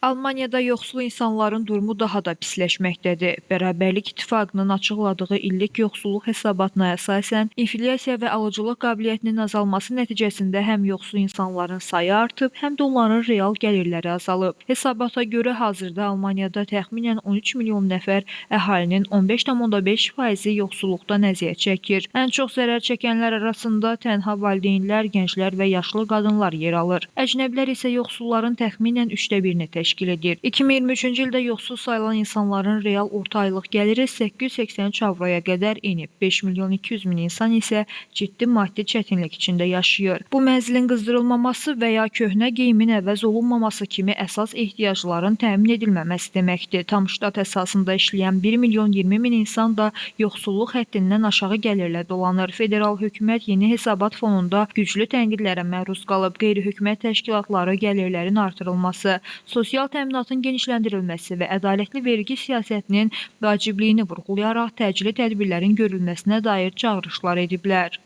Almaniyada yoxsul insanların durumu daha da pisləşməkdədir. Bərabərlik İttifaqının açıqladığı illik yoxsulluq hesabatına əsasən, inflyasiya və alıcılıq qabiliyyətinin azalması nəticəsində həm yoxsul insanların sayı artıb, həm də onların real gəlirləri azalıb. Hesabata görə hazırda Almaniyada təxminən 13 milyon nəfər əhalinin 15,5%-i yoxsulluqdan əziyyət çəkir. Ən çox zərər çəkənlər arasında tənha valideynlər, gənclər və yaşlı qadınlar yer alır. Əcnəbilər isə yoxsulların təxminən 1/3-ni təşkil edir. 2023-cü ildə yoxsul sayılan insanların real orta aylıq gəliri 883 avroya qədər enib. 5 milyon 200 min insan isə ciddi maddi çətinlik içində yaşayır. Bu mənzilin qızdırılmaması və ya köhnə geyimin əvəz olunmaması kimi əsas ehtiyacların təmin edilməməsi deməkdir. Tam ştat əsasında işləyən 1 milyon 20 min insan da yoxsulluq həddindən aşağı gəlirlə dolanır. Federal hökumət yeni hesabat fonunda güclü tənqidlərə məruz qalıb. Qeyri-hökumət təşkilatları gəlirlərin artırılması, sosial təminatın genişləndirilməsi və ədalətli vergi siyasətinin vacibliyini vurğulayaraq təcili tədbirlərin görülməsinə dair çağırışlar ediblər.